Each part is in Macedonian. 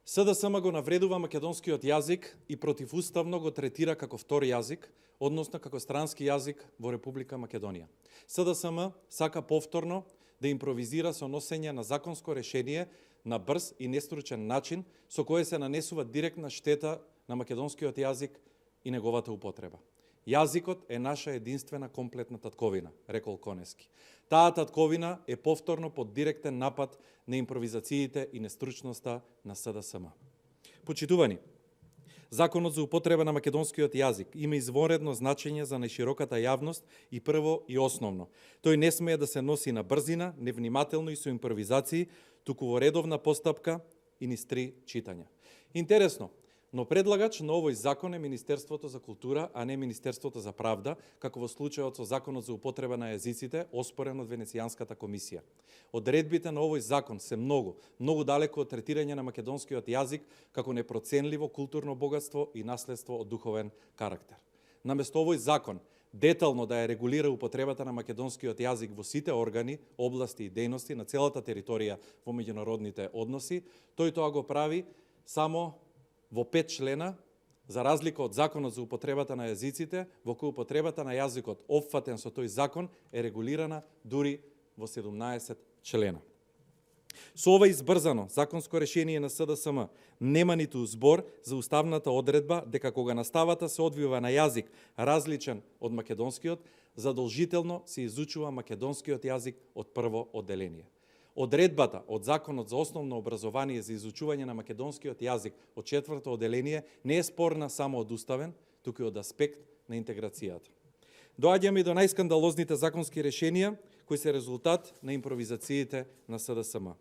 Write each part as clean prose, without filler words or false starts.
СДСМ го навредува македонскиот јазик и противуставно го третира како втор јазик, односно како странски јазик во Република Македонија. СДСМ сака повторно да импровизира со носење на законско решение на брз и нестручен начин со кое се нанесува директна штета на македонскиот јазик и неговата употреба. Јазикот е наша единствена комплетна татковина, рекол Конески. Таа татковина е повторно под директен напад на импровизациите и нестручноста на СДСМ. Почитувани, Законот за употреба на македонскиот јазик има изворедно значење за најшироката јавност и прво и основно. Тој не смее да се носи на брзина, невнимателно и со импровизации, туку во редовна постапка и низ 3 читања. Интересно, но предлагач на овој закон е Министерството за култура, а не Министерството за правда, како во случајот со Законот за употреба на јазиците, оспорен од Венецијанската комисија. Одредбите на овој закон се многу далеко од третирање на македонскиот јазик како непроценливо културно богатство и наследство од духовен карактер. Наместо овој закон детално да ја регулира употребата на македонскиот јазик во сите органи, области и дејности на целата територија во меѓународните односи, тој тоа го прави само во 5 члена, за разлика од Законот за употребата на јазиците, во кој употребата на јазикот опфатен со тој закон е регулирана дури во 17 члена. Со ова избрзано законско решение на СДСМ нема ниту збор за уставната одредба дека кога наставата се одвива на јазик различен од македонскиот, задолжително се изучува македонскиот јазик од прво одделение. Одредбата од Законот за основно образование за изучување на македонскиот јазик од 4-то одделение не е спорна само од уставен, туку и од аспект на интеграцијата. Доаѓаме и до најскандалозните законски решенија, кои се резултат на импровизациите на СДСМ.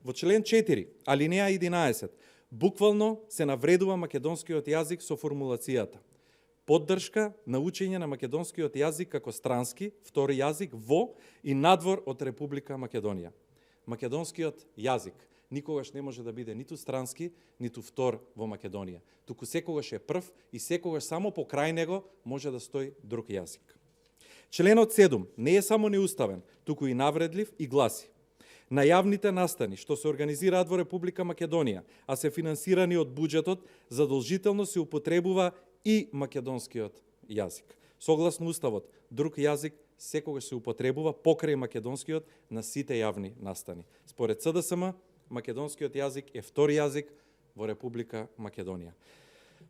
Во член 4, алинеја 11, буквално се навредува македонскиот јазик со формулацијата: поддршка на учење на македонскиот јазик како странски, втори јазик во и надвор од Република Македонија. Македонскиот јазик никогаш не може да биде ниту странски, ниту втор во Македонија, туку секогаш е прв и секогаш само покрај него може да стои друг јазик. Членот 7 не е само неуставен, туку и навредлив и гласи: на јавните настани што се организираат во Република Македонија, а се финансирани од буџетот, задолжително се употребува и македонскиот јазик. Согласно уставот, друг јазик секогаш се употребува покрај македонскиот на сите јавни настани. Според СДСМ, македонскиот јазик е втор јазик во Република Македонија.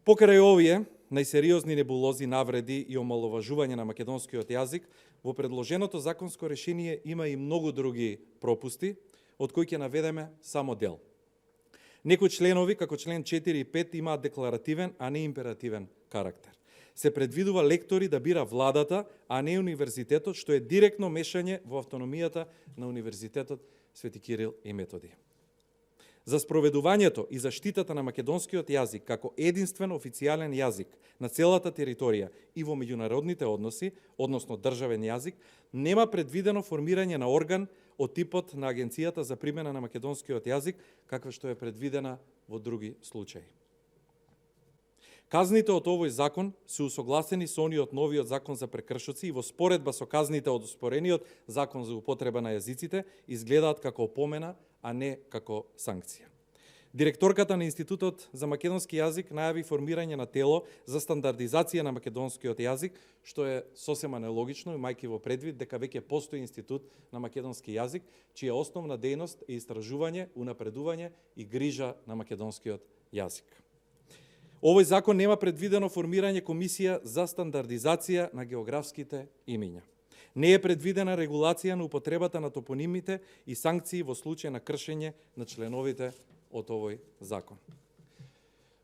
Покрај овие најсериозни небулози, навреди и омаловажување на македонскиот јазик, во предложеното законско решение има и многу други пропусти, од кои ќе наведеме само дел. Некои членови, како член 4 и 5, имаат декларативен, а не императивен карактер. Се предвидува лектори да бира владата, а не универзитетот, што е директно мешање во автономијата на Универзитетот Свети Кирил и Методиј. За спроведувањето и заштитата на македонскиот јазик како единствен официјален јазик на целата територија и во меѓународните односи, односно државен јазик, нема предвидено формирање на орган од типот на Агенцијата за примена на македонскиот јазик, каква што е предвидена во други случаи. Казните од овој закон се усогласени со ониот новиот закон за прекршоци и во споредба со казните од оспорениот закон за употреба на јазиците изгледаат како опомена, а не како санкција. Директорката на Институтот за македонски јазик најави формирање на тело за стандардизација на македонскиот јазик, што е сосема нелогично, имајќи во предвид дека веќе постои Институт на македонски јазик, чија основна дејност е истражување, унапредување и грижа на македонскиот јазик. Овој закон нема предвидено формирање комисија за стандардизација на географските имиња. Не е предвидена регулација на употребата на топонимите и санкции во случај на кршење на членовите од овој закон.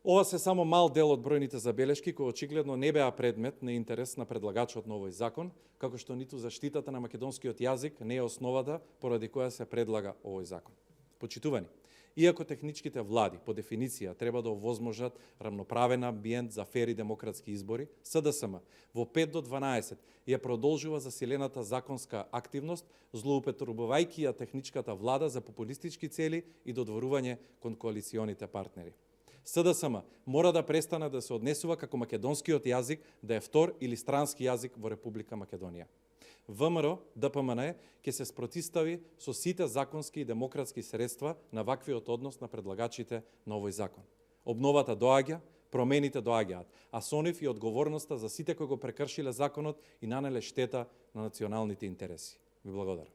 Ова се само мал дел од бројните забелешки кои очигледно не беа предмет на интерес на предлагачот на овој закон, како што ниту заштитата на македонскиот јазик не е основата поради која се предлага овој закон. Почитувани, иако техничките влади по дефиниција треба да овозможат рамноправен амбиент за фер и демократски избори, СДСМ во 5 до 12 ја продолжува засилената законска активност, злоупотребувајќи ја техничката влада за популистички цели и додворување кон коалиционите партнери. СДСМ мора да престане да се однесува како македонскиот јазик да е втор или странски јазик во Република Македонија. ВМРО ДПМН ќе се спротистави со сите законски и демократски средства на ваквиот однос на предлагачите на овој закон. Обновата доаѓа, промените доаѓаат, а со нив и одговорноста за сите кои го прекршиле законот и нанеле штета на националните интереси. Ви благодарам.